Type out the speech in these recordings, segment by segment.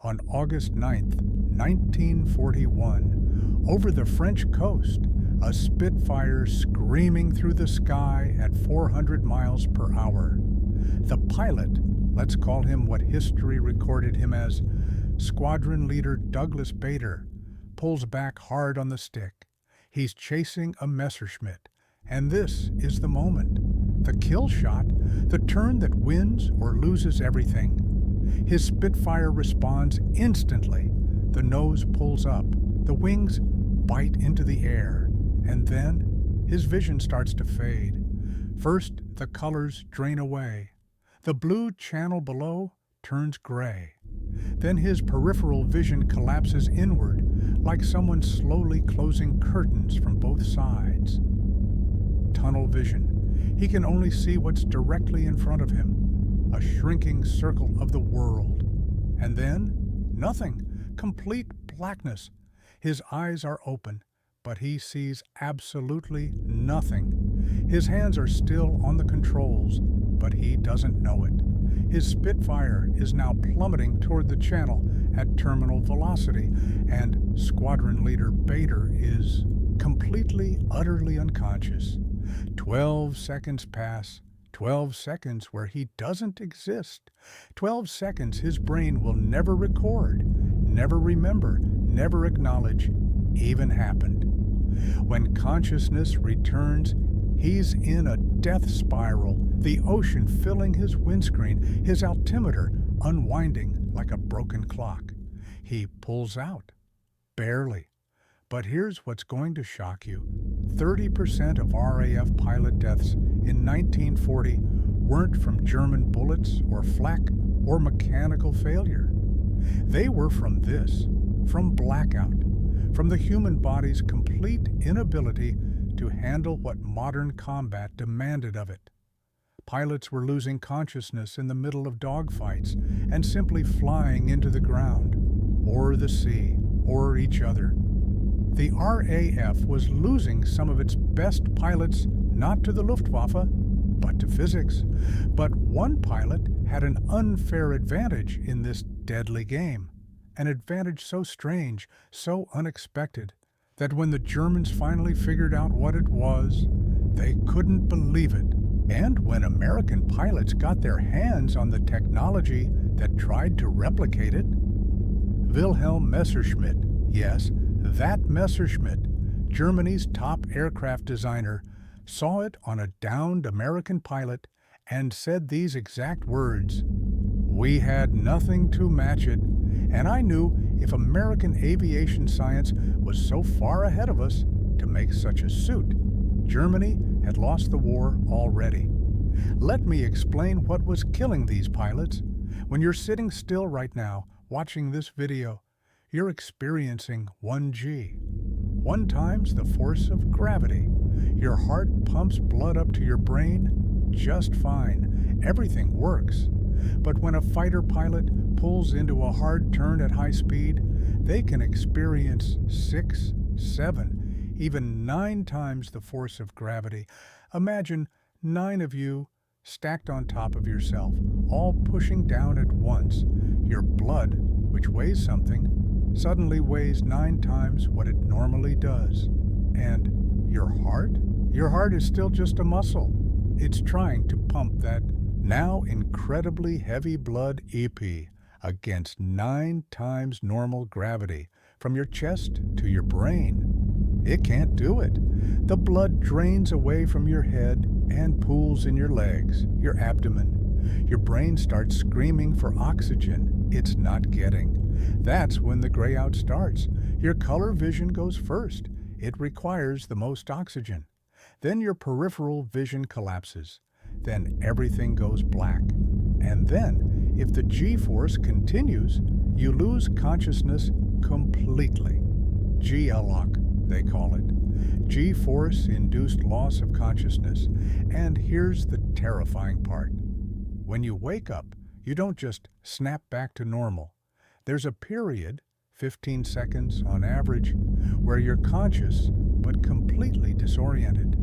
On August 9th, 1941, over the French coast, a Spitfire screaming through the sky at 400 miles per hour. The pilot, let's call him what history recorded him as, Squadron Leader Douglas Bader, pulls back hard on the stick. He's chasing a Messerschmitt, and this is the moment. The kill shot, the turn that wins or loses everything. His Spitfire responds instantly. The nose pulls up, the wings bite into the air, and then his vision starts to fade. First, the colors drain away. The blue channel below turns gray. Then his peripheral vision collapses inward, like someone slowly closing curtains from both sides. Tunnel vision. He can only see what's directly in front of him, a shrinking circle of the world. And then, nothing, complete blackness. His eyes are open, but he sees absolutely nothing. His hands are still on the controls, but he doesn't know it. His Spitfire is now plummeting toward the channel at terminal velocity, and Squadron Leader Bader is completely, utterly unconscious. 12 seconds pass, 12 seconds where he doesn't exist. 12 seconds his brain will never record, never remember, never acknowledge even happened. When consciousness returns, he's in a death spiral, the ocean filling his windscreen, his altimeter unwinding like a broken clock. He pulls out. Barely. But here's what's going to shock you. 30% of RAF pilot deaths in 1940 weren't from German bullets or flak or mechanical failure. They were from this, from blackout, from the human body's complete inability to handle what modern combat demanded of it. Pilots were losing consciousness in the middle of dogfights and simply flying into the ground, or the sea, or each other. The RAF was losing some of its best pilots not to the Luftwaffe, but to physics. But one pilot had an unfair advantage in this deadly game, an advantage so strange, so unexpected, that when the Germans finally figured out what it was, they couldn't believe it. And when American pilots got their hands on the technology that tried to replicate it, Wilhelm Messerschmitt, yes, that Messerschmitt, Germany's top aircraft designer, saw it on a downed American pilot and said these exact words: "We had nothing to match it, and I knew if American aviation science was so far ahead of us to make such a suit, Germany had lost the war already." Let me explain what was killing these pilots. When you're sitting still right now, watching this video, you're experiencing 1G. 1 times the force of gravity. Your heart pumps blood up to your brain just fine. Everything works. But when a fighter pilot pulls into a hard turn at high speed, they can experience 6, 7, even 9 times the force of gravity. Imagine 9 of you stacked on top of yourself, all pushing down at once. Your blood, which weighs something, suddenly weighs 9 times what it normally does. And your heart? Your heart is still just a muscle. It's trying to pump that now incredibly heavy blood EP against 9 times normal gravity from your chest to your brain. It can't do it. The blood drains away from your head and pools in your legs, your abdomen. Your brain starts screaming for oxygen it's not getting. That's when the gray out starts. Your color vision goes first. It requires the most oxygen. Then your peripheral vision collapses. Then everything goes black. And then, if the G-force continues, you lose consciousness completely. G-LOC, they call it. G-force induced loss of consciousness. And here's the terrifying part. When you wake up, you don't just snap back to normal. There's a period, 15 seconds on average, where you're conscious but completely disoriented.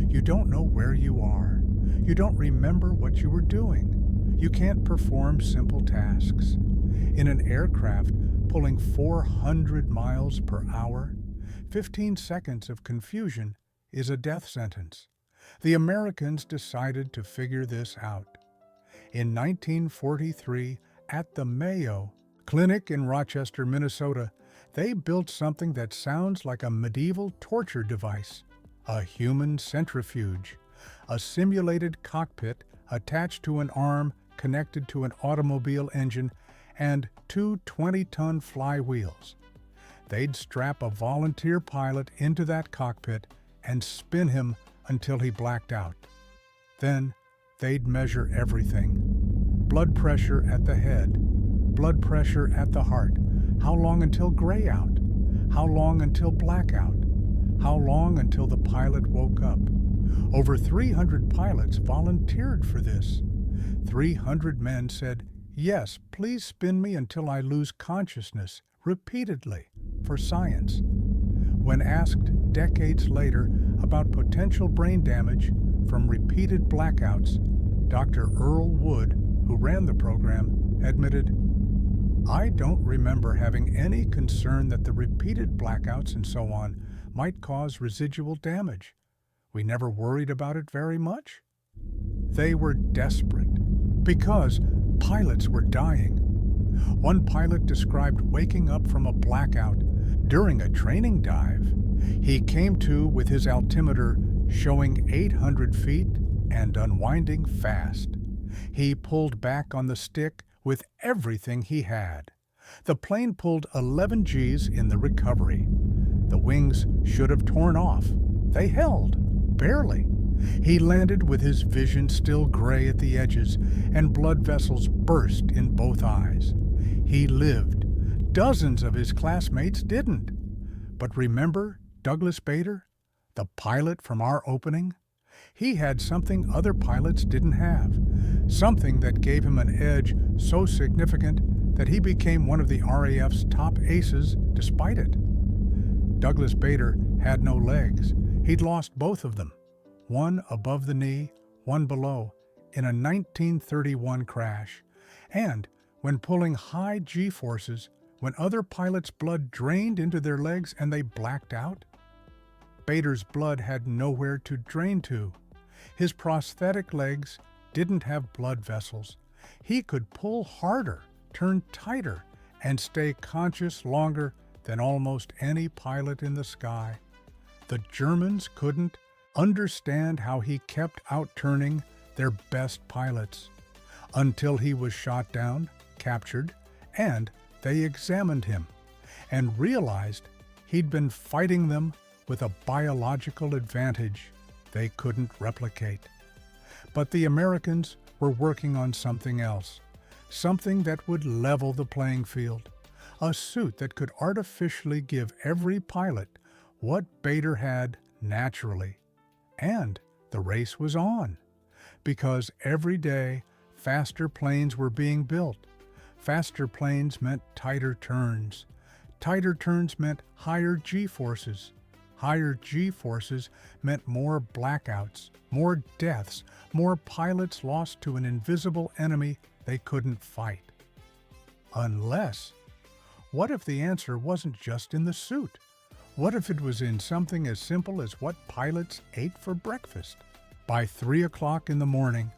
You don't know where you are. You don't remember what you were doing. You can't perform simple tasks. In an aircraft pulling 400 miles per hour, 15 seconds of confusion is a death sentence. The Americans decided to figure this out. In 1943, at the Mayo Clinic in Rochester, Minnesota, they built something that sounds like a medieval torture device, a human centrifuge, a simulated cockpit attached to an arm connected to an automobile engine and two 20-ton flywheels. They'd strap a volunteer pilot into that cockpit and spin him until he blacked out. Then they'd measure everything. Blood pressure at the head, blood pressure at the heart, how long until gray out, how long until blackout, how long until the pilot woke up. Over 300 pilots volunteered for this. 300 men said, "Yes, please spin me until I lose consciousness," repeatedly, for science. When asked decades later about potential brain damage from repeated blackouts, Dr. Earl Wood, who ran the program, admitted, "I don't remember having any concern that the repeated blackouts and so on might cause residual damage. We never worried about it very much." They were desperate because pilots were dying. One pilot described waking up from a blackout during a training dive. He came to with his altimeter showing 800 feet and unwinding fast. He pulled back on the stick with everything he had. The plane pulled 11 Gs in the recovery. The wings should have torn off. They held, barely. He landed with his vision still gray at the edges, and blood vessels burst in both eyes. He lived. Dozens of his classmates didn't. But remember Douglas Bader, the pilot from our opening? He had something other pilots didn't have, something that gave him an edge so significant that he became one of the RAF's top aces despite it. Douglas Bader had no legs. He'd lost both of them, one above the knee, one below, in a 1931 crash. And when pulling high G-forces, when other pilots' blood drained into their legs and they blacked out, Bader's blood had nowhere to drain to. His prosthetic legs didn't have blood vessels. He could pull harder, turn tighter, and stay conscious longer than almost any pilot in the sky. The Germans couldn't understand how he kept out-turning their best pilots until he was shot down, captured, and they examined him and realized he'd been fighting them with a biological advantage they couldn't replicate. But the Americans were working on something else, something that would level the playing field, a suit that could artificially give every pilot what Bader had naturally. And the race was on, because every day faster planes were being built. Faster planes meant tighter turns. Tighter turns meant higher G-forces. Higher G-forces meant more blackouts, more deaths, more pilots lost to an invisible enemy they couldn't fight. Unless, what if the answer wasn't just in the suit? What if it was in something as simple as what pilots ate for breakfast? By 3 o'clock in the morning,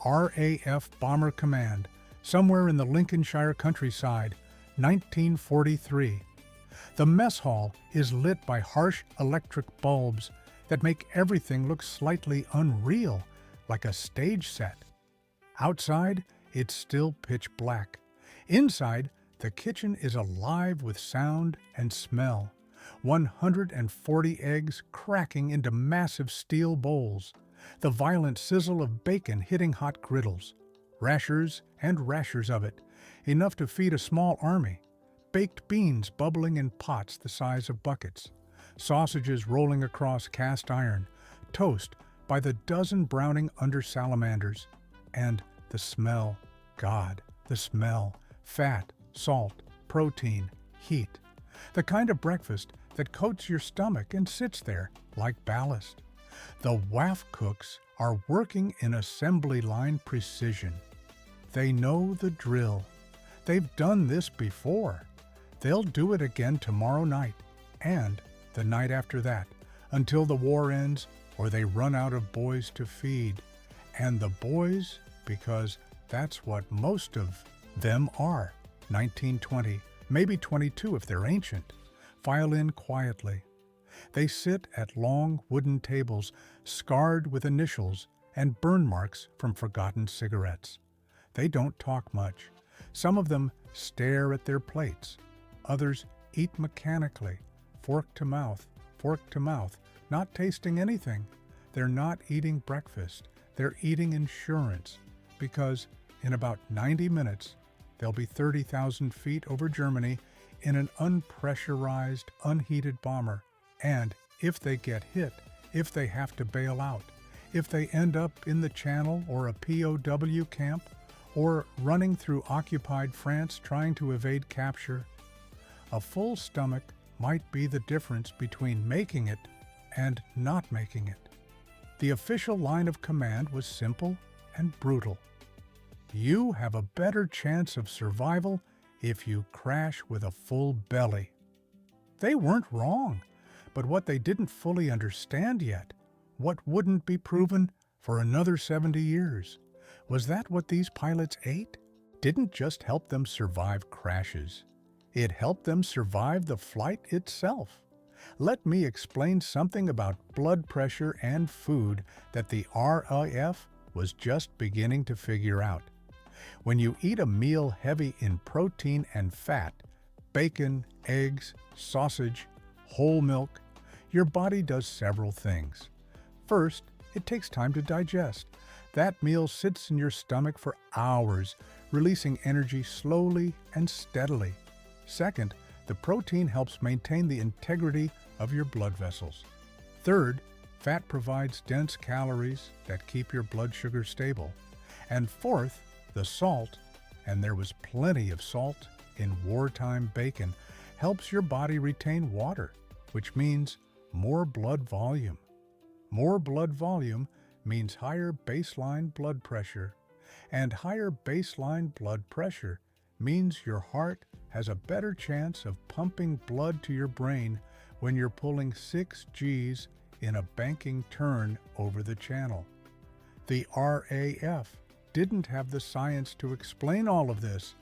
RAF Bomber Command, somewhere in the Lincolnshire countryside, 1943. The mess hall is lit by harsh electric bulbs that make everything look slightly unreal, like a stage set. Outside, it's still pitch black. Inside, the kitchen is alive with sound and smell. 140 eggs cracking into massive steel bowls. The violent sizzle of bacon hitting hot griddles. Rashers and rashers of it, enough to feed a small army. Baked beans bubbling in pots the size of buckets. Sausages rolling across cast iron. Toast by the dozen browning under salamanders. And the smell, God, the smell. Fat, salt, protein, heat. The kind of breakfast that coats your stomach and sits there like ballast. The WWII cooks are working in assembly line precision. They know the drill. They've done this before. They'll do it again tomorrow night and the night after that until the war ends or they run out of boys to feed. And the boys, because that's what most of them are, 19, 20, maybe 22 if they're ancient, file in quietly. They sit at long wooden tables scarred with initials and burn marks from forgotten cigarettes. They don't talk much. Some of them stare at their plates. Others eat mechanically, fork to mouth, not tasting anything. They're not eating breakfast. They're eating insurance, because in about 90 minutes, they'll be 30,000 feet over Germany in an unpressurized, unheated bomber. And if they get hit, if they have to bail out, if they end up in the Channel or a POW camp, or running through occupied France trying to evade capture, a full stomach might be the difference between making it and not making it. The official line of command was simple and brutal. You have a better chance of survival if you crash with a full belly. They weren't wrong, but what they didn't fully understand yet, what wouldn't be proven for another 70 years, was that what these pilots ate didn't just help them survive crashes. It helped them survive the flight itself. Let me explain something about blood pressure and food that the RAF was just beginning to figure out. When you eat a meal heavy in protein and fat, bacon, eggs, sausage, whole milk, your body does several things. First, it takes time to digest. That meal sits in your stomach for hours, releasing energy slowly and steadily. Second, the protein helps maintain the integrity of your blood vessels. Third, fat provides dense calories that keep your blood sugar stable. And fourth, the salt, and there was plenty of salt in wartime bacon, helps your body retain water, which means more blood volume. More blood volume means higher baseline blood pressure, and higher baseline blood pressure means your heart has a better chance of pumping blood to your brain when you're pulling 6 Gs in a banking turn over the channel. The RAF didn't have the science to explain all of this.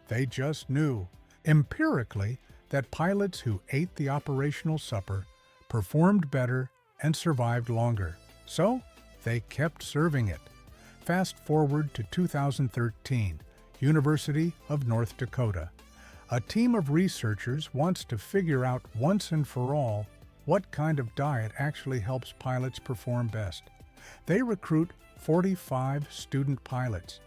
They just knew, empirically, that pilots who ate the operational supper performed better and survived longer. So, they kept serving it. Fast forward to 2013, University of North Dakota. A team of researchers wants to figure out once and for all what kind of diet actually helps pilots perform best. They recruit 45 student pilots.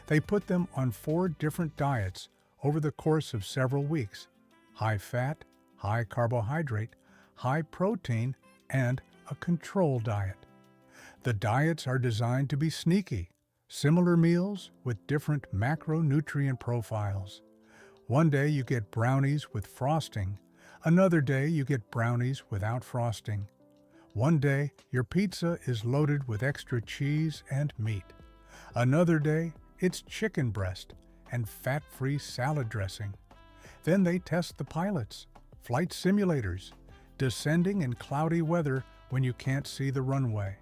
They put them on 4 different diets over the course of several weeks: high fat, high carbohydrate, high protein, and a control diet. The diets are designed to be sneaky, similar meals with different macronutrient profiles. One day you get brownies with frosting. Another day you get brownies without frosting. One day your pizza is loaded with extra cheese and meat. Another day it's chicken breast and fat-free salad dressing. Then they test the pilots, flight simulators, descending in cloudy weather when you can't see the runway,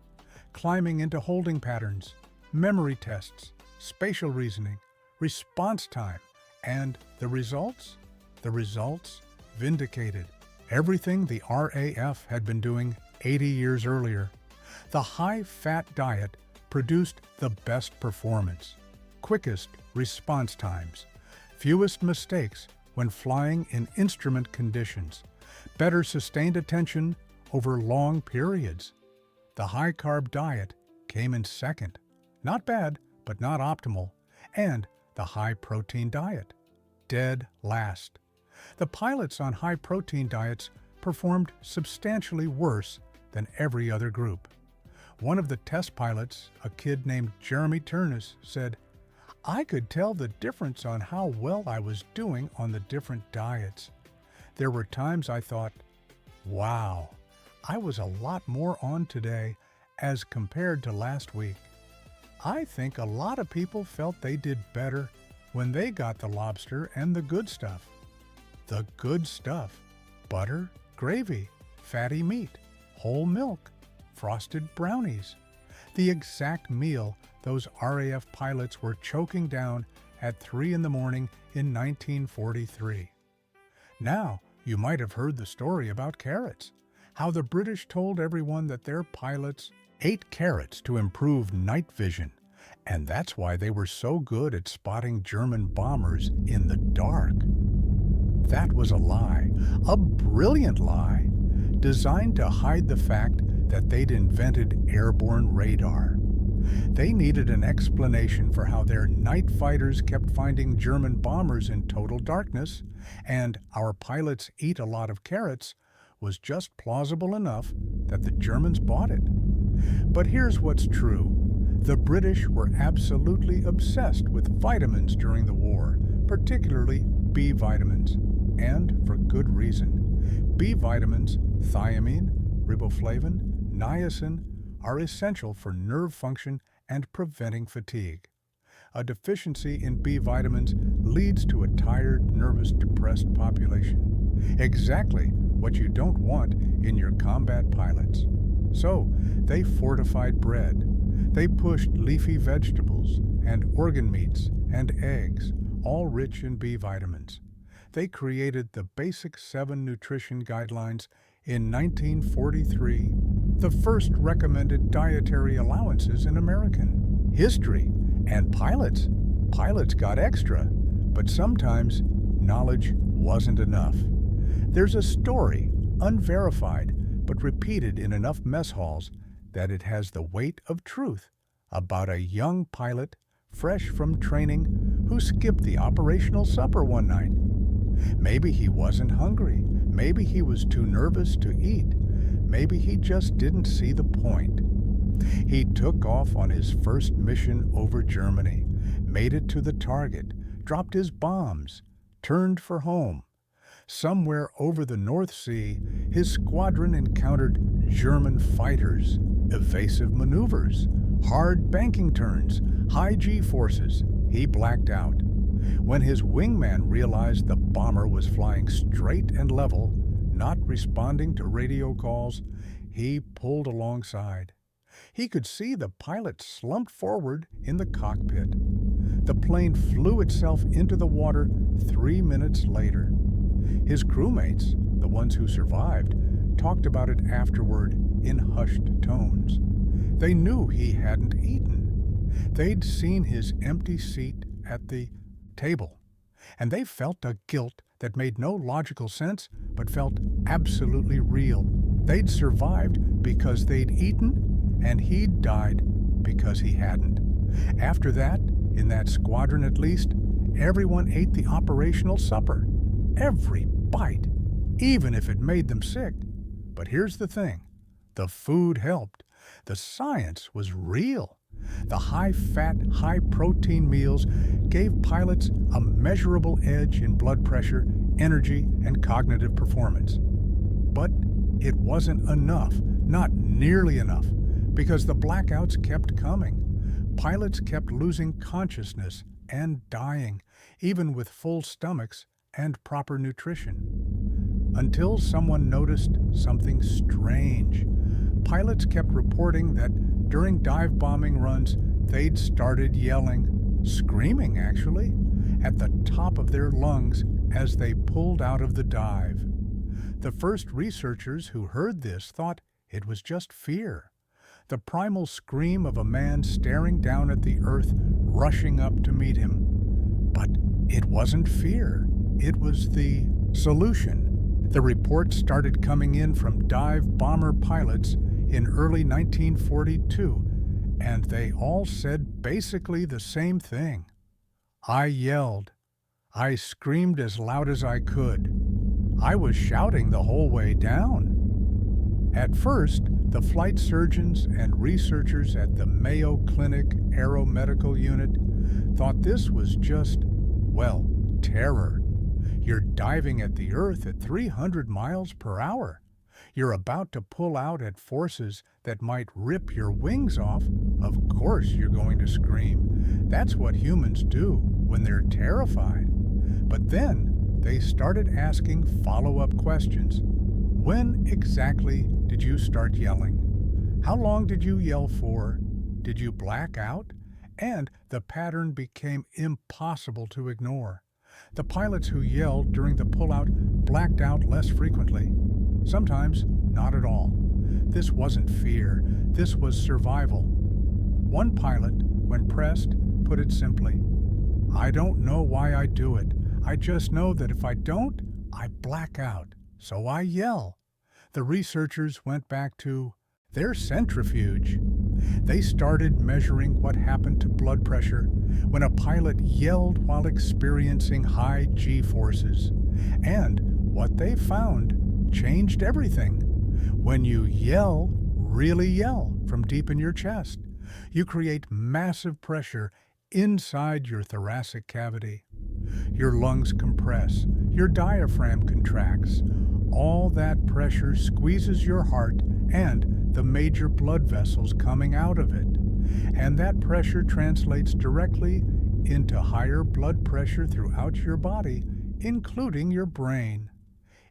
climbing into holding patterns, memory tests, spatial reasoning, response time, and the results? The results vindicated everything the RAF had been doing 80 years earlier. The high-fat diet produced the best performance, quickest response times, fewest mistakes when flying in instrument conditions, better sustained attention over long periods. The high-carb diet came in second. Not bad, but not optimal. And the high-protein diet, dead last. The pilots on high-protein diets performed substantially worse than every other group. One of the test pilots, a kid named Jeremy Turnus, said, "I could tell the difference on how well I was doing on the different diets. There were times I thought, wow, I was a lot more on today as compared to last week. I think a lot of people felt they did better when they got the lobster and the good stuff. The good stuff: butter, gravy, fatty meat, whole milk, frosted brownies. The exact meal those RAF pilots were choking down at 3 in the morning in 1943. Now, you might have heard the story about carrots, how the British told everyone that their pilots ate carrots to improve night vision, and that's why they were so good at spotting German bombers in the dark. That was a lie, a brilliant lie, designed to hide the fact that they'd invented airborne radar. They needed an explanation for how their night fighters kept finding German bombers in total darkness, and our pilots eat a lot of carrots was just plausible enough that the Germans bought it. But here's what's true. The British were absolutely obsessed with vitamins during the war, particularly B vitamins, and for good reason. B vitamins, thiamine, riboflavin, niacin, are essential for nerve function and preventing fatigue. A deficiency in B vitamins leads to a tired, nervous, depressed population. Exactly what you don't want in your combat pilots. So, they fortified bread. They pushed leafy vegetables and organ meats and eggs, all rich in B vitamins. They created the Basic 7 Nutrition Guidelines in 1943, the first recommended dietary allowances in American history. And pilots got extra, but sometimes knowledge wasn't enough. There's a story, unverified, but repeated in enough mess halls that it has the weight of truth, about a young pilot, fresh from training, who skipped the operational supper one night. Maybe he wasn't hungry. Maybe he was too nervous to eat. Maybe he just didn't see the point. He took off on his first mission over Germany, made it to the target, dropped his bombs, turned for home. Somewhere over the North Sea, his squadron encountered German fighters, evasive maneuvers, hard banking turns, high G-forces. He blacked out. When his wingman realized the bomber was flying straight and level, not responding to radio calls, he pulled alongside. He could see the pilot slumped forward in the cockpit. The plane flew itself into the water 3 minutes later. His crewmates, the ones who survived, talked about it afterward in hushed tones. They knew he hadn't eaten. They'd seen his empty seat at the table, and they felt a guilt that made no logical sense but felt absolutely real. They'd survived because they'd eaten, and he'd died because he hadn't. After that, in that squadron at least, everyone ate the operational supper. Every bite, even if it made them sick. But here's the thing. The food helped. The science was real. The high-fat, high-protein meals gave pilots a measurable edge in blood pressure, energy, and cognitive performance. But it wasn't enough, not nearly enough, because the blackouts kept coming. Pilots kept losing consciousness and dying, even with full stomachs and proper nutrition. Until someone noticed something strange. Pilots kept reporting that during dive bombing runs, they'd started yelling, screaming actually, at the top of their lungs as they pulled out of the dive. The first researchers who heard this thought it was just fear, the primal scream of a man staring down at the earth, rushing up to meet him. But it wasn't fear, it was the solution. The reports started coming in from dive bomber pilots in early 1942, and they all said basically the same thing. I yelled. I screamed as loud as I could. I was shouting the whole way down. At first, the flight surgeons and researchers at the Mayo Clinic Aeromedical Unit thought this was just, well, terror. You're diving at the earth at 300 miles per hour. You're about to pull out at forces that might rip your wings off. Of course you're going to scream. That's what humans do when they're terrified. But then they started asking follow-up questions. When exactly did you start yelling? How long did you yell for? Did you black out? And the pattern became impossible to ignore. The pilots who yelled during the pullout blacked out less frequently. Sometimes not at all. This wasn't fear. This was survival. One pilot, when pressed, put it simply, "I don't know why I do it. I just know that if I don't, I black out. So I yell." The researchers went back to their centrifuge. They started measuring what happened to blood pressure when a pilot yelled while experiencing high G-forces. And what they found changed everything. When you yell, really yell from deep in your chest, you create massive pressure inside your thoracic cavity. Your lungs compress, your diaphragm contracts. All that pressure squeezes your heart and the major blood vessels coming out of it. And that pressure translates directly into higher blood pressure throughout your body, including your brain.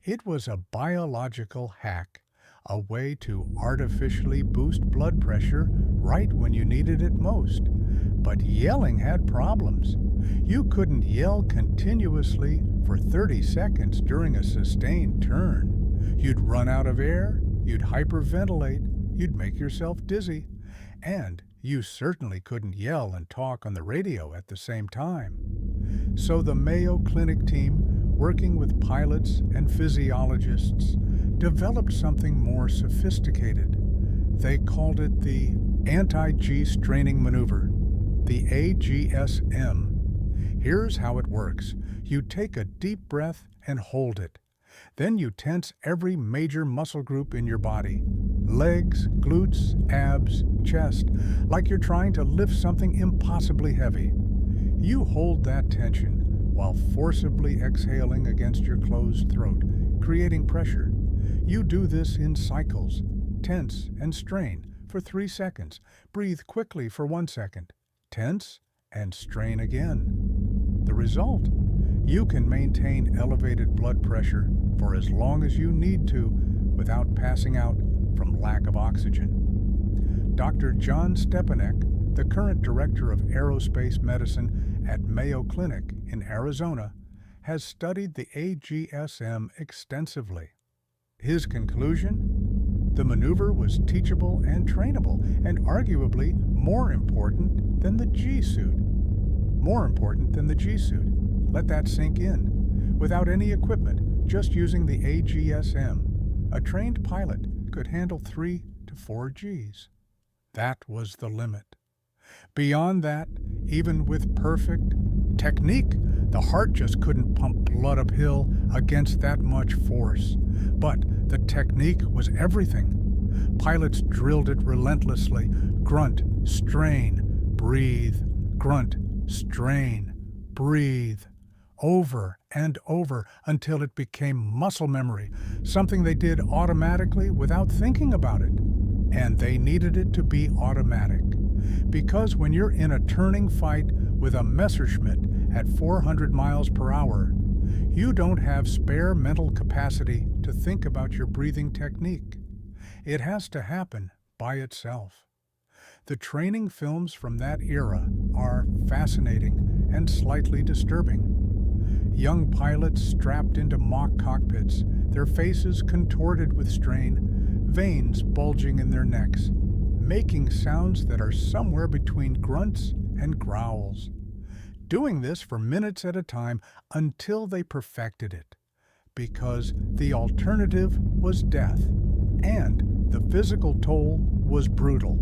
It was a biological hack, a way to artificially boost blood pressure right when you needed it most. But yelling had problems. You couldn't yell continuously for 30 seconds during a sustained turn. You'd run out of air, you'd hyperventilate, you'd make yourself dizzy, and you certainly couldn't yell and talk on the radio at the same time. So the Mayo Clinic team, working with pilots and physiologists, developed something more sophisticated. They called it the anti-G straining maneuver, the AGSM. Here's how it works. You take a deep breath and hold it. Then you tense every major muscle group in your body. Legs, glutes, abs, chest, like you're trying to lift something impossibly heavy. You hold that tension while forcibly exhaling against your closed throat, creating pressure. You do this in cycles. Tense and strain for 3 seconds. Breathe quickly for 1 second. Tense and strain again. The result? You can maintain elevated blood pressure for as long as you need to without passing out from lack of oxygen. Dr. John Stepanek, the current director of aerospace medicine at Mayo Clinic in Arizona, has studied the AGSM extensively. His conclusion? The maneuver was teachable and trainable, and arguably more important than the G-suit. More important than the G-suit. Let that sink in. Without any equipment, just using the AGSM, a trained pilot could handle 3 to 4 Gs. That was the limit. Beyond that, even with perfect technique, the heart just couldn't pump blood uphill against that much force. But the technique was everything. Pilots drilled it relentlessly. Grunt, strain, breathe. Grunt, strain, breathe. Over and over until it became muscle memory, something they did automatically without thinking about it. And they needed it to be automatic. Because when you're in a turning fight with a Messerschmitt at 400 miles per hour, you don't have spare mental capacity to think about your breathing technique. It has to happen by itself. The training films from that era are fascinating and slightly disturbing. Young pilots strapped into mock cockpits, their faces contorted with strain, veins bulging in their necks, making sounds that are somewhere between grunts and growls. Doing this for minutes at a time until they perfected it, because the alternative was death, and the physical toll was brutal.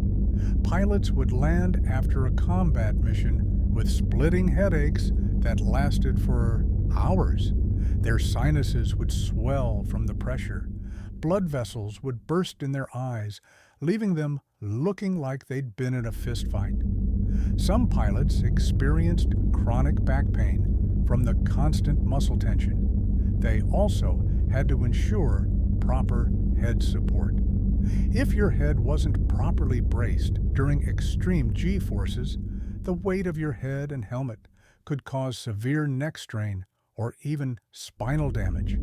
Pilots would land after a combat mission with splitting headaches that lasted for hours. Their sinuses would swell from the pressure. Blood vessels would burst in their eyes, leaving them looking like they'd been in a fistfight. Some pilots experienced chronic back pain from the constant muscle tension. They also had to ensure proper head support. If your head wasn't properly braced during extreme G-forces, the weight of your head and helmet could cause severe neck strain or even spinal damage.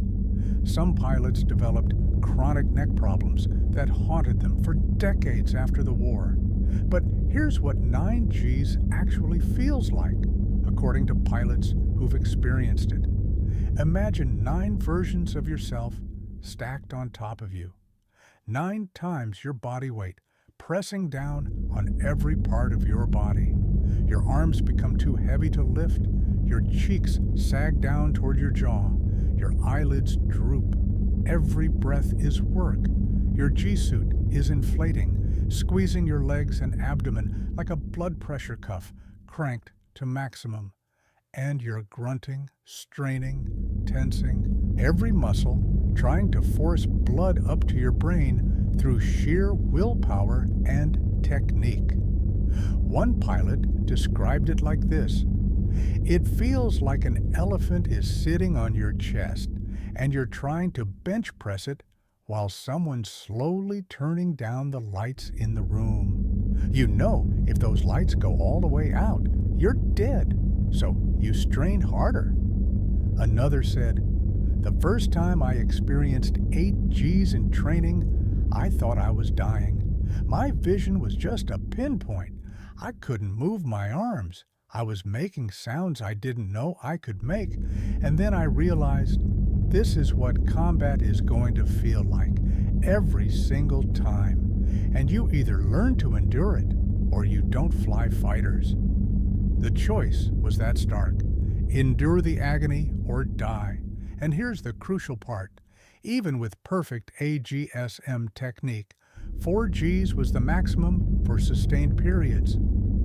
Some pilots developed chronic neck problems that haunted them for decades after the war. But here's what 9Gs actually feels like, according to pilots who've experienced it. Imagine 9 versions of yourself stacked on top of you. 9 times your body weight, pressing down on every part of your body. Your arms become too heavy to lift. Your cheeks sag down toward your jaw. Your eyelids droop. Every breath is work. Your G-suit is inflating, squeezing your legs and abdomen like a blood pressure cuff cranked to maximum. And you're grunting, straining, tensing, every muscle trying to force blood up to your brain through sheer willpower and technique. One pilot described it like this: "It feels like an elephant is sitting on your chest, and you're trying to bench press it while someone's slowly turning down the lights in the room. You know if those lights go all the way out, you're dead, so you strain harder." Another said, "The first time I experienced 8 Gs in training, I thought I was dying. My vision was just a pinpoint. I couldn't move my arms. I was making sounds I didn't know I could make, and then I realized this is what combat is going to feel like every single time, and you either learn to endure it or you don't fly fighters." The choice was that stark: endure the agony or die. And here's the crucial part: even with perfect AGSM technique, 4 Gs was the maximum for sustained periods.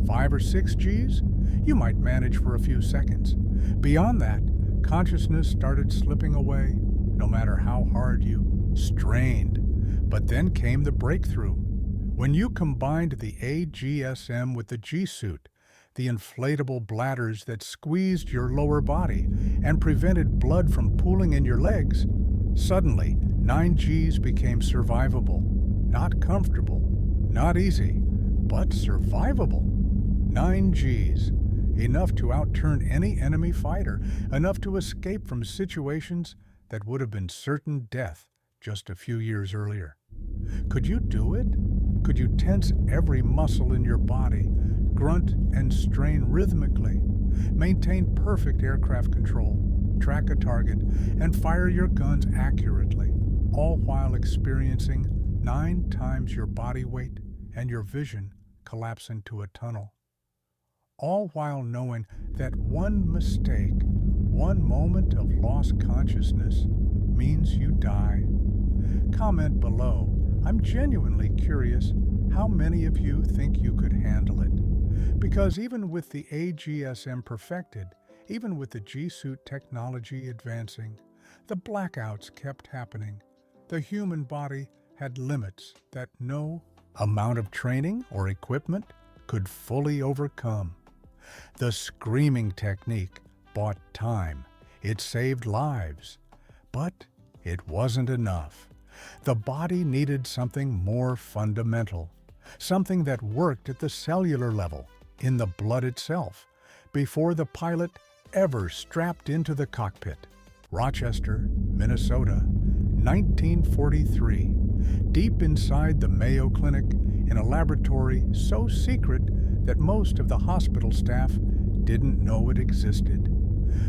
5 or 6 Gs, you might manage for a few seconds. Beyond that, consciousness started slipping away, no matter how hard you strained. But then came the breakthrough. When you combined the AGSM with the G-suit, the inflatable bladders that squeezed your lower body and prevented blood from pooling in your legs, suddenly 9 Gs became survivable. Not comfortable, not easy, but survivable. 9 Gs, enough to outturn any enemy fighter, enough to escape from situations that would have been certain death just a few years earlier. Could you do it? Could you tense every muscle in your body, grunt and strain rhythmically, maintain perfect aircraft control, track a target, and fire your guns accurately, all while experiencing 9 times your body weight and your vision collapse into a tunnel? All while knowing that one mistake, one moment of lost consciousness, means you die? Comment below. I'm genuinely curious how many of you think you could handle it. Because even with the AGSM perfected, even with the G-suit technology advancing, the blackouts kept happening. The human body had limits that no amount of training or equipment could fully overcome. The screaming technique bought time. It saved lives. But it wasn't enough. The body needed something more fundamental, something that worked at the cellular level, in the blood itself, before the pilot ever strapped into the cockpit. Rochester, Minnesota, 1943. Deep inside the Mayo Clinic, in a laboratory so secret that most of the hospital staff didn't know it existed.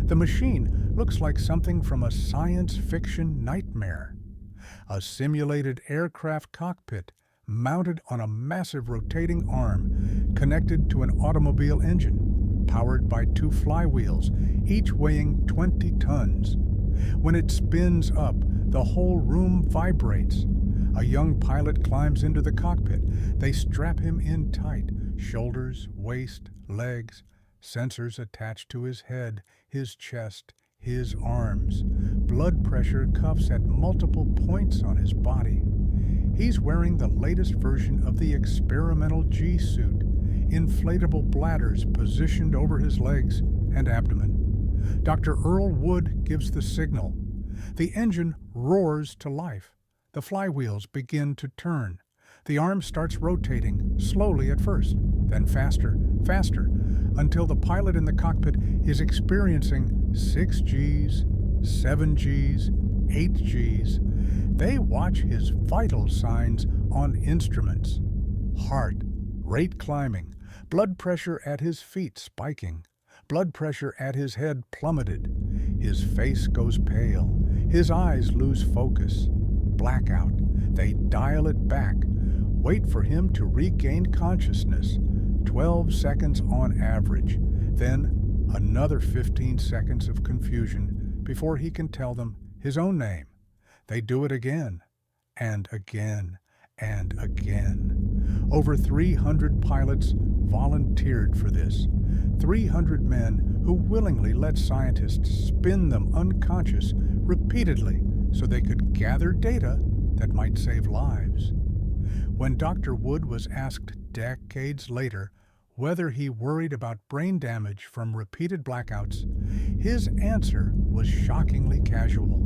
The machine looks like something from a science fiction nightmare. A simulated aircraft cockpit mounted on a massive rotating arm connected to an automobile engine, powered by 2 flywheels, each weighing 20 tons. When it spins up, the whole room vibrates. A young pilot climbs into the cockpit. They strap him in tight, shoulders, waist, legs, sensors attached to his head, his chest, his arms, blood pressure cuffs at multiple points on his body. He's wearing the latest version of the experimental G-suit, inflatable bladders positioned over his legs and abdomen. Dr. Earl Wood gives the signal. The engine roars to life. The flywheels begin to turn. The arm starts rotating, slowly at first, then faster, faster. until the pilot in the cockpit is experiencing 6 Gs, 7 Gs, 8 Gs. They watch his vital signs on instruments. Heart rate climbing, blood pressure at his feet spiking, blood pressure at his head plummeted. His face goes pale, his eyes lose focus. Blackout. They dial it back, wait for him to regain consciousness. 12 seconds on average, then another 15 seconds of confusion before he can tell them his own name. They do it again, and again, and again. Over 300 pilots volunteered for this. 300 men who willingly let scientists spin them unconscious repeatedly so they could gather data that might save lives. When Dr. Wood was asked decades later whether he worried about brain damage from repeated blackouts, his answer was shockingly casual.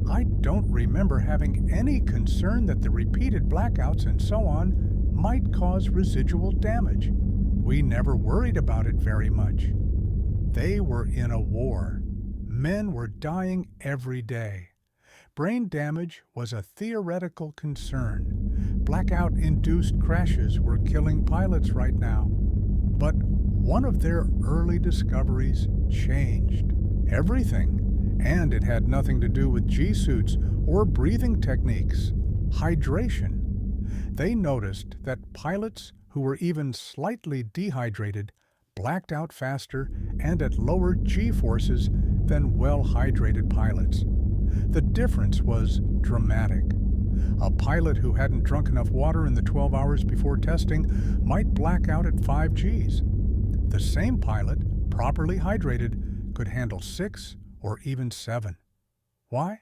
I don't remember having any concern that the repeated blackouts and so on might cause residual damage. We never worried about it very much. They were in a war. Men were dying every day. Brain damage was a theoretical concern. Blackout-induced crashes were killing pilots right now. But one of their early discoveries changed everything, and it had nothing to do with G-suits or breathing techniques. Hydration. They noticed that pilots who were even slightly dehydrated blacked out faster and at lower G-forces than well-hydrated pilots. The difference was dramatic. A pilot who hadn't drunk enough water in the 12 hours before testing might black out at 5 Gs. The same pilot, properly hydrated, could handle 6 or even 7. Why?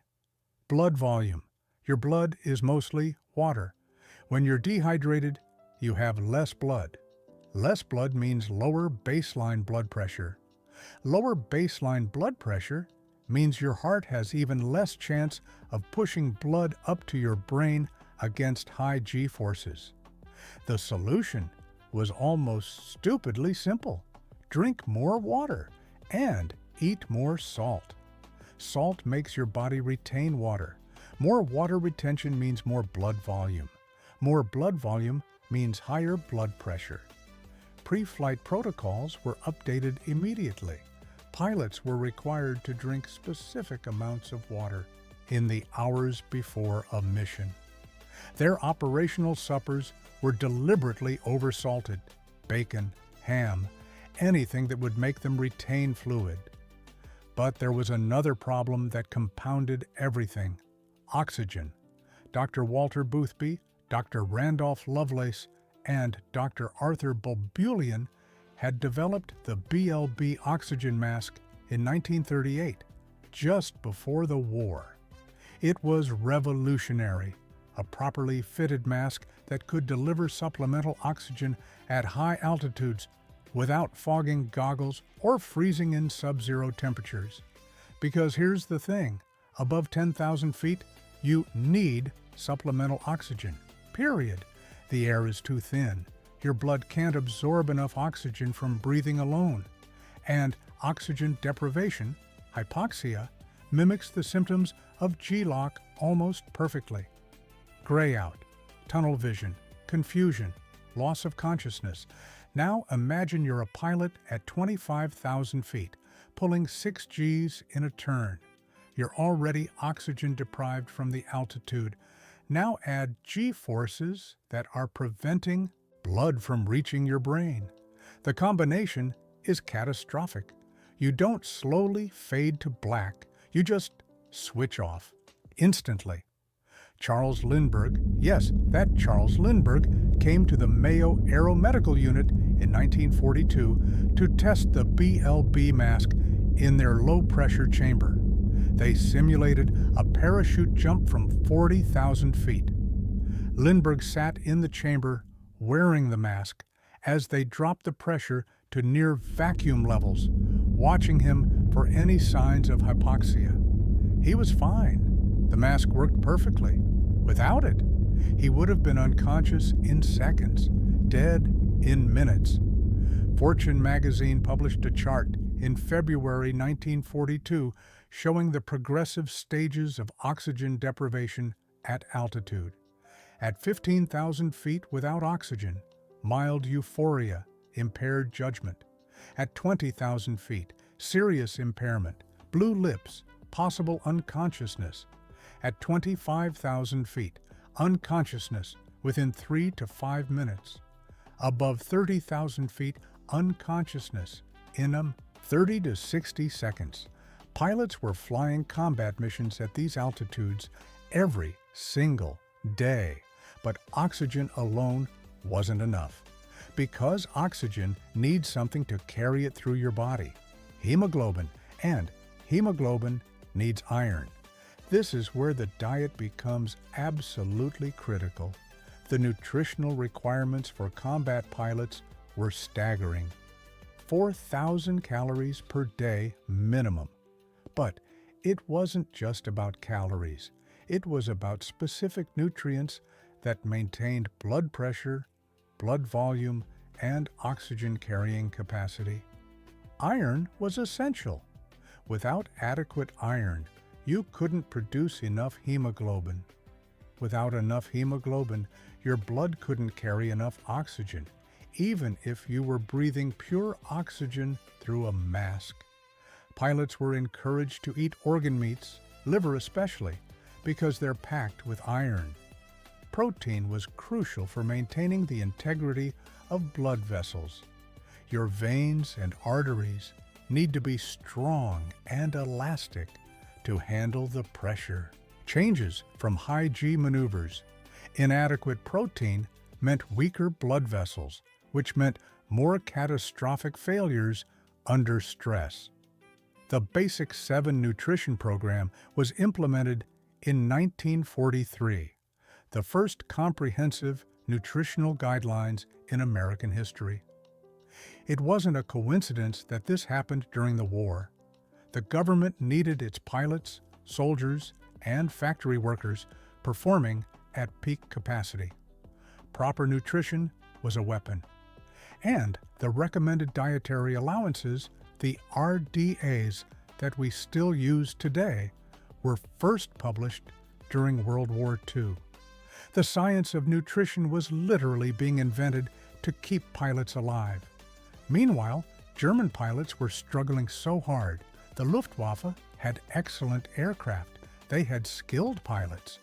Blood volume. Your blood is mostly water. When you're dehydrated, you have less blood. Less blood means lower baseline blood pressure. Lower baseline blood pressure means your heart has even less chance of pushing blood up to your brain against high G-forces. The solution was almost stupidly simple. Drink more water and eat more salt. Salt makes your body retain water. More water retention means more blood volume. More blood volume means higher blood pressure. Pre-flight protocols were updated immediately. Pilots were required to drink specific amounts of water in the hours before a mission. Their operational suppers were deliberately oversalted: bacon, ham, anything that would make them retain fluid. But there was another problem that compounded everything: oxygen. Dr. Walter Boothby, Dr. Randolph Lovelace, and Dr. Arthur Bulbulian had developed the BLB oxygen mask in 1938, just before the war. It was revolutionary, a properly fitted mask that could deliver supplemental oxygen at high altitudes without fogging goggles or freezing in sub-zero temperatures. Because here's the thing, above 10,000 feet, you need supplemental oxygen, period. The air is too thin. Your blood can't absorb enough oxygen from breathing alone. And oxygen deprivation, hypoxia, mimics the symptoms of G-LOC almost perfectly. Gray out, tunnel vision, confusion, loss of consciousness. Now imagine you're a pilot at 25,000 feet, pulling 6 Gs in a turn. You're already oxygen deprived from the altitude. Now add G-forces that are preventing blood from reaching your brain. The combination is catastrophic. You don't slowly fade to black. You just switch off instantly. Charles Lindbergh, yes, that Charles Lindbergh, came to the Mayo Aeromedical Unit in 1942 to test the BLB mask in their low-pressure chamber. They simulated a parachute jump from 40,000 feet. Lindbergh sat in the chamber wearing the mask as they dropped the pressure to near vacuum levels, watching him for any signs of hypoxia. He was fine. The mask worked perfectly. Without it, he would have been unconscious in seconds, dead in minutes. Fortune magazine published a chart in February 1942 showing the progressive stages of oxygen deprivation at altitude. At 15,000 feet without oxygen, mild euphoria, impaired judgment. At 20,000 feet, serious impairment, blue lips, possible unconsciousness. At 25,000 feet, unconsciousness within 3 to 5 minutes. Above 30,000 feet, unconsciousness in 30 to 60 seconds. Pilots were flying combat missions at these altitudes every single day, but oxygen alone wasn't enough. Because oxygen needs something to carry it through your body, hemoglobin, and hemoglobin needs iron. This is where the diet becomes absolutely critical. The nutritional requirements for combat pilots were staggering. 4,000 calories per day minimum. But it wasn't just about calories. It was about specific nutrients that maintained blood pressure, blood volume, and oxygen carrying capacity. Iron was essential. Without adequate iron, you couldn't produce enough hemoglobin. Without enough hemoglobin, your blood couldn't carry enough oxygen, even if you were breathing pure oxygen through a mask. Pilots were encouraged to eat organ meats, liver especially, because they're packed with iron. Protein was crucial for maintaining the integrity of blood vessels. Your veins and arteries need to be strong and elastic to handle the pressure. Changes from high G maneuvers. Inadequate protein meant weaker blood vessels, which meant more catastrophic failures under stress. The Basic 7 nutrition program was implemented in 1943, the first comprehensive nutritional guidelines in American history. It wasn't a coincidence that this happened during the war. The government needed its pilots, soldiers, and factory workers performing at peak capacity. Proper nutrition was a weapon. And the recommended dietary allowances, the RDAs, that we still use today, were first published during World War II. The science of nutrition was literally being invented to keep pilots alive. Meanwhile, German pilots were struggling so hard. The Luftwaffe had excellent aircraft. They had skilled pilots.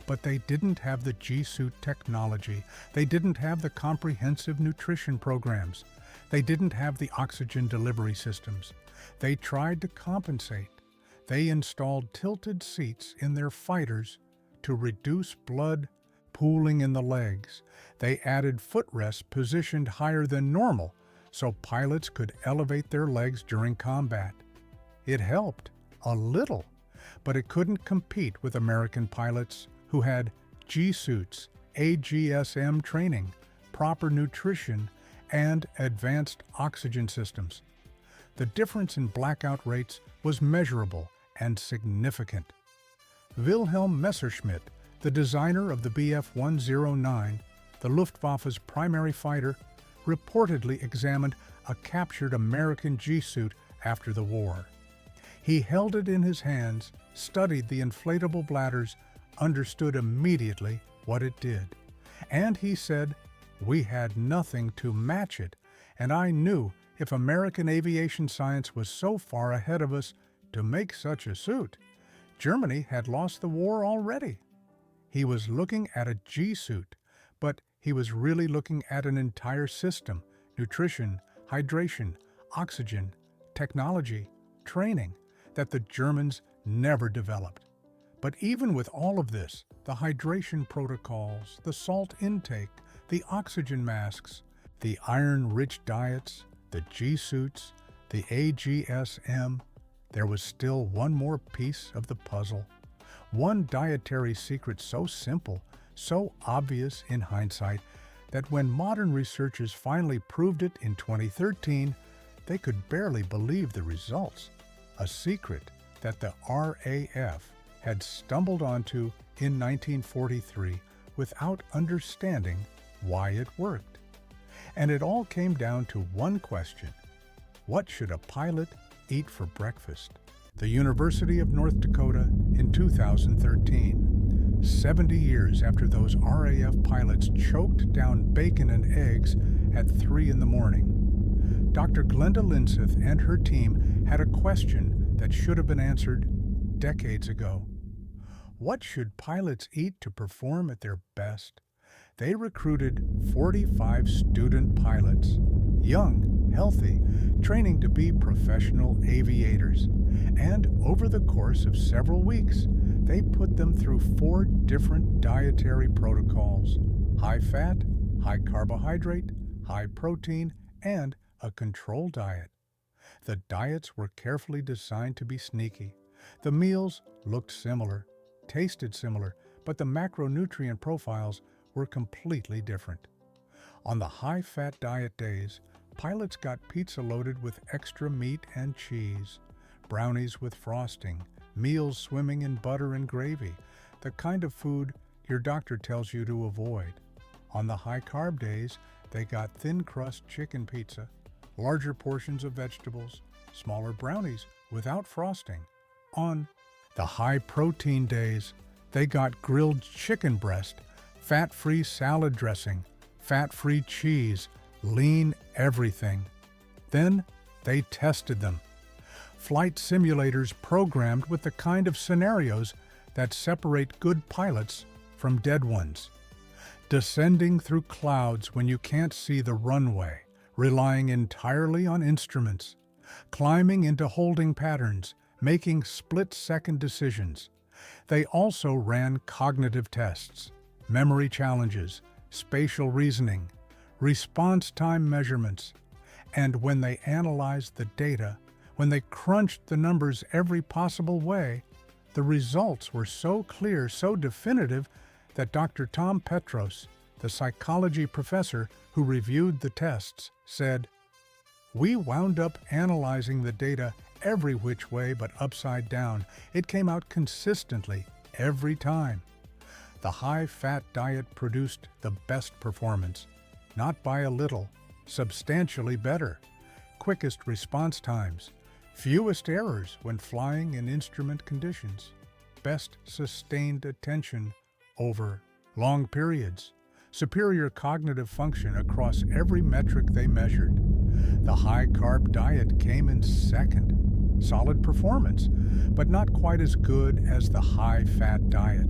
But they didn't have the G-suit technology. They didn't have the comprehensive nutrition programs. They didn't have the oxygen delivery systems. They tried to compensate. They installed tilted seats in their fighters to reduce blood pooling in the legs. They added footrests positioned higher than normal so pilots could elevate their legs during combat. It helped, a little, but it couldn't compete with American pilots who had G-suits, AGSM training, proper nutrition, and advanced oxygen systems. The difference in blackout rates was measurable and significant. Wilhelm Messerschmitt, the designer of the Bf-109, the Luftwaffe's primary fighter, reportedly examined a captured American G-suit after the war. He held it in his hands, studied the inflatable bladders, understood immediately what it did. And he said, "We had nothing to match it, and I knew if American aviation science was so far ahead of us to make such a suit, Germany had lost the war already." He was looking at a G-suit, but he was really looking at an entire system: nutrition, hydration, oxygen, technology, training, that the Germans never developed. But even with all of this, the hydration protocols, the salt intake, the oxygen masks, the iron-rich diets, the G-suits, the AGSM, there was still one more piece of the puzzle. One dietary secret so simple, so obvious in hindsight, that when modern researchers finally proved it in 2013, they could barely believe the results. A secret that the RAF had stumbled onto in 1943 without understanding why it worked. And it all came down to one question: what should a pilot eat for breakfast? The University of North Dakota in 2013, 70 years after those RAF pilots choked down bacon and eggs at 3 in the morning. Dr. Glenda Linseth and her team had a question that should have been answered decades ago. What should pilots eat to perform at their best? They recruited 45 student pilots, young, healthy, training to be professional aviators. And over the course of several weeks, they put them through 4 different dietary protocols: high fat, high carbohydrate, high protein, and a control diet. The diets were carefully designed to be sneaky. The meals looked similar, tasted similar, but the macronutrient profiles were completely different. On the high-fat diet days, pilots got pizza loaded with extra meat and cheese, brownies with frosting, meals swimming in butter and gravy, the kind of food your doctor tells you to avoid. On the high-carb days, they got thin-crust chicken pizza, larger portions of vegetables, smaller brownies without frosting. On the high-protein days, they got grilled chicken breast, fat-free salad dressing, fat-free cheese, lean everything. Then they tested them. Flight simulators programmed with the kind of scenarios that separate good pilots from dead ones. Descending through clouds when you can't see the runway, relying entirely on instruments. Climbing into holding patterns, making split-second decisions. They also ran cognitive tests, memory challenges, spatial reasoning, response time measurements. And when they analyzed the data, when they crunched the numbers every possible way, the results were so clear, so definitive, that Dr. Tom Petros, the psychology professor who reviewed the tests, said, "We wound up analyzing the data every which way but upside down. It came out consistently every time. The high-fat diet produced the best performance, not by a little, substantially better, quickest response times, fewest errors when flying in instrument conditions, best sustained attention over long periods, superior cognitive function across every metric they measured. The high-carb diet came in second, solid performance, but not quite as good as the high-fat diet.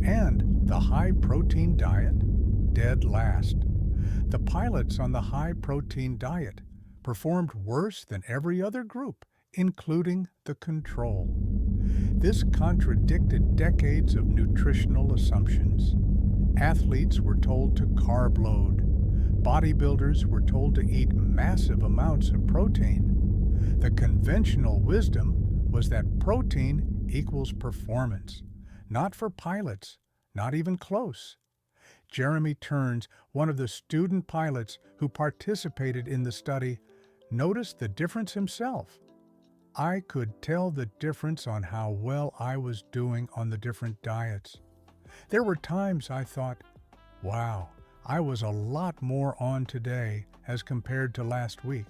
And the high-protein diet, dead last. The pilots on the high-protein diet performed worse than every other group, including the control. This contradicted decades of nutritional assumptions. Athletes were told to carb load. Bodybuilders were told to eat massive amounts of protein. The conventional wisdom was that protein equals performance. Not for pilots, not even close. Jeremy Turns, one of the student pilots who participated in the study, noticed the difference himself. I could tell the difference on how well I was doing on the different diets. There were times I thought, wow, I was a lot more on today as compared to last week.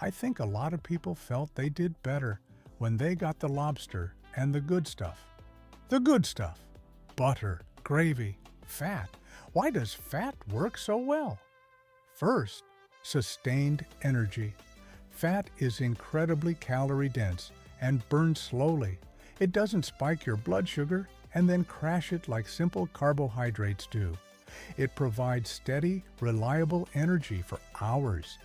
I think a lot of people felt they did better when they got the lobster and the good stuff. The good stuff. Butter, gravy, fat. Why does fat work so well? First, sustained energy. Fat is incredibly calorie-dense and burns slowly. It doesn't spike your blood sugar and then crash it like simple carbohydrates do. It provides steady, reliable energy for hours.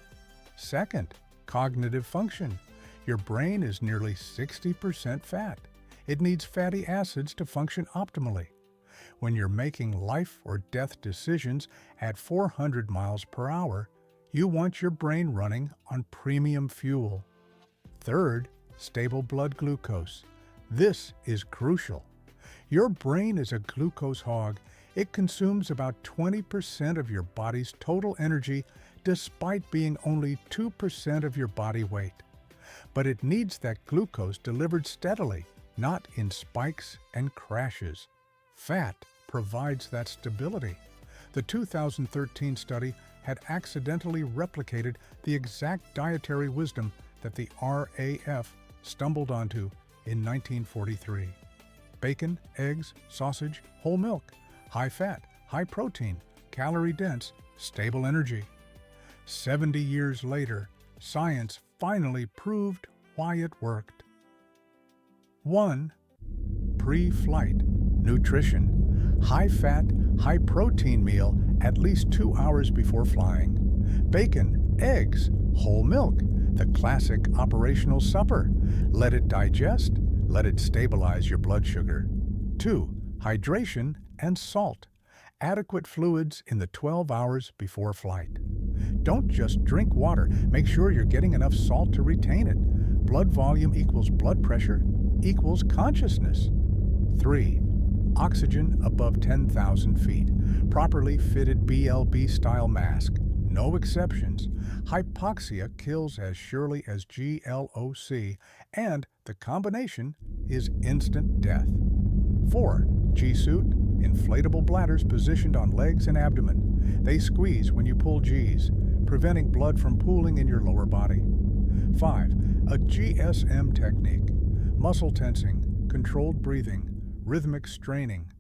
Second, cognitive function. Your brain is nearly 60% fat. It needs fatty acids to function optimally. When you're making life or death decisions at 400 miles per hour, you want your brain running on premium fuel. Third, stable blood glucose. This is crucial. Your brain is a glucose hog. It consumes about 20% of your body's total energy despite being only 2% of your body weight. But it needs that glucose delivered steadily, not in spikes and crashes. Fat provides that stability. The 2013 study had accidentally replicated the exact dietary wisdom that the RAF stumbled onto in 1943. Bacon, eggs, sausage, whole milk, high fat, high protein, calorie-dense, stable energy. 70 years later, science finally proved why it worked. 1. Pre-flight nutrition. High-fat, high-protein meal at least 2 hours before flying. Bacon, eggs, whole milk, the classic operational supper. Let it digest, let it stabilize your blood sugar. 2. Hydration and salt. Adequate fluids in the 12 hours before flight. Don't just drink water, make sure you're getting enough salt to retain it. Blood volume equals blood pressure equals consciousness. 3. Oxygen above 10,000 feet. Properly fitted BLB-style mask. No exceptions. Hypoxia kills as surely as G-LOC, and the combination is instant death. 4. G-suit. Inflatable bladders positioned on legs and abdomen. They squeeze when you pull Gs, preventing blood from pooling in your lower body. 5. A GSM technique. Muscle tensing, controlled breathing, rhythmic straining.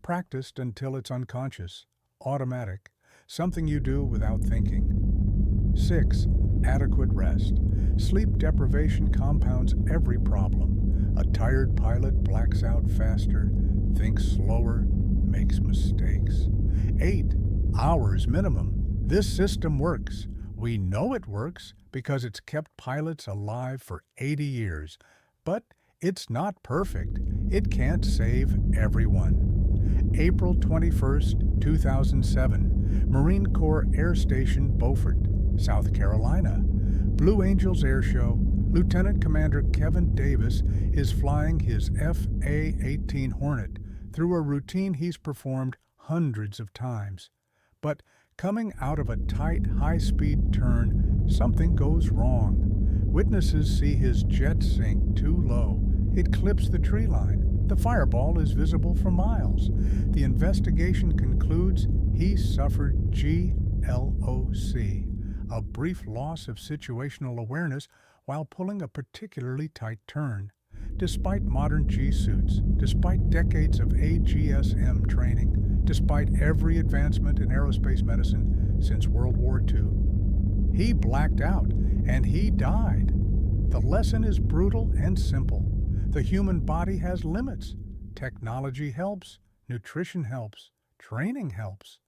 Practiced until it's unconscious, automatic, something you do without thinking. 6. Adequate rest. Sleep deprivation compounds every problem. A tired pilot blacks out faster, thinks slower, makes mistakes. 8. Hours minimum. This system works. We know it works because it's kept pilots alive for 80 years. But it's not perfect. It can't save everyone. April 21, 2007, Marine Corps Air Station Beaufort, South Carolina. Blue Angels Air Show. Lieutenant Commander Kevin Davis is flying his FA-18 Hornet through a routine he's performed hundreds of times. But coming out of a tight, high-speed turn, something goes wrong. Witnesses see his jet sink too low. It clips the tree line. The fireball is visible for miles. The investigation concludes he suffered G-LOC, a brief loss of situational awareness while pulling a particularly tight turn. Despite modern G-suits, despite decades of AGSM training, despite every advancement in aerospace medicine since World War II, he blacked out and he died. The lesson is brutal and simple. The human body has limits. Technology helps, nutrition helps, training helps.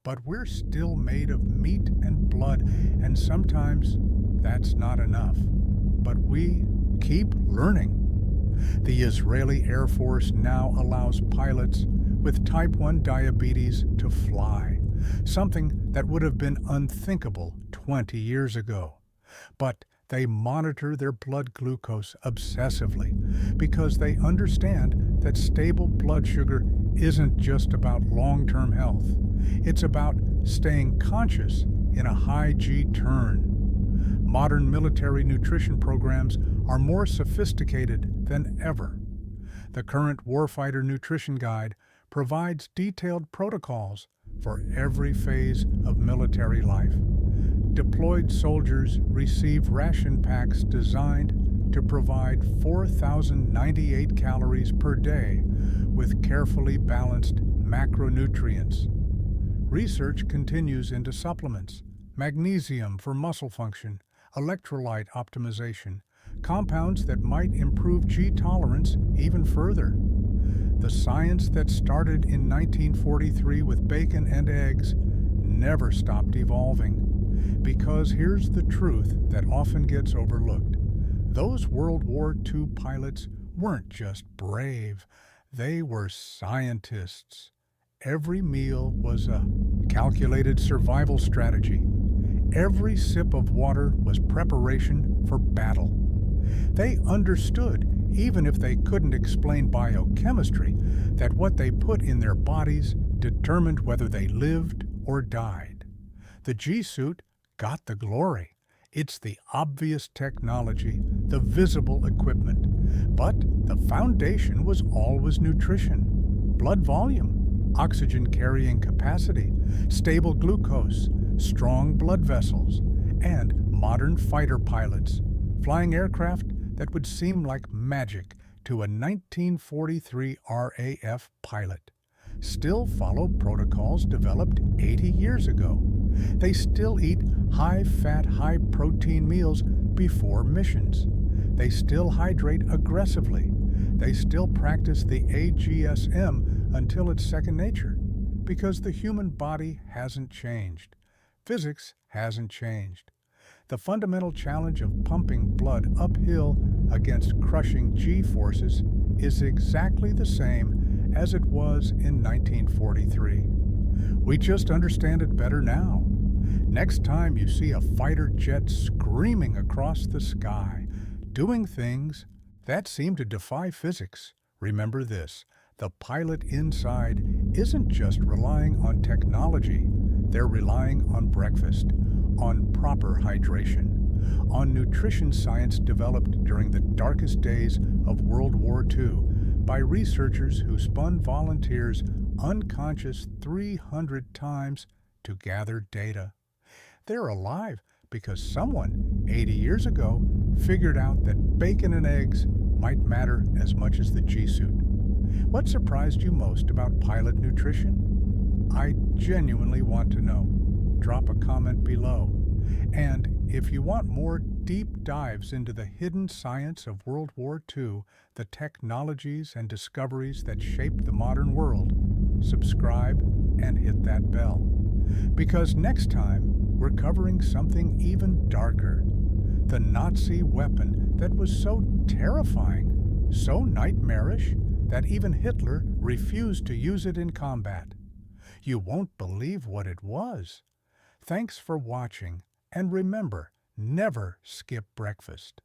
But we're still made of meat and blood, and sometimes that's not enough. But we keep learning. The Israeli Air Force now allows pilots with type 1 diabetes to fly, something that would have been unthinkable 20 years ago. But they monitor their blood glucose obsessively because they understand that stable blood sugar isn't just about long-term health. It's about staying conscious in a high G turn. Modern military nutrition programs are more sophisticated than ever. The current Warfighter Nutrition Guide provides detailed protocols for every phase of military life. Deployed soldiers receive ration packs designed to provide 4,098 calories per day with carefully balanced macronutrients. Research continues into supplements, magnesium for muscle function, electrolyte optimization, compounds that might improve G tolerance even further. The science that started in 1943 with bacon and eggs never stopped evolving. Because here's the truth that often gets overlooked. Those World War II pilots weren't just brave, they were scientists. Every meal was a calculated survival strategy. Every sip of water was preparation for battle. They understood, even if they couldn't explain biochemistry, that what they put in their bodies determined whether they lived or died. The G-suit got the glory. It's the obvious technology, the visible equipment. But the foundation was always nutrition, blood volume, oxygen carrying capacity, stable glucose, strong blood vessels, and modern fighter pilots, flying aircraft that would seem like magic to a 1943 RAF pilot, still follow protocols developed 80 years ago. They still eat high-fat, high-protein meals before missions. They still hydrate aggressively. They still practice the AGSM until it's second nature, because the human body hasn't changed. Physics hasn't changed. The fundamental challenge of pumping blood uphill against crushing G-forces is exactly the same as it was in 1943. We just understand it better now. Next time you see a fighter jet screaming across the sky, doing things that seem to defy physics, remember this: the pilot inside isn't just relying on technology, they're relying on breakfast, on proper hydration, on nutrition science developed during the darkest days of World War II by researchers who spun volunteers unconscious 300 times to gather data. They're alive because someone 80 years ago figured out that bacon and eggs might matter as much as the G-suit. What surprised you most about pilot nutrition? I genuinely want to know. Drop a comment below. And if you want more deep dives into the hidden science of World War II, the technologies and discoveries that shaped the modern world, subscribe and hit that bell. Because next time, we're covering something even darker. The Nazi weapon that was so terrifying, so nightmarish, that even Hitler refused to use it in combat. You won't believe what it was. Thanks for watching, and remember, never skip breakfast.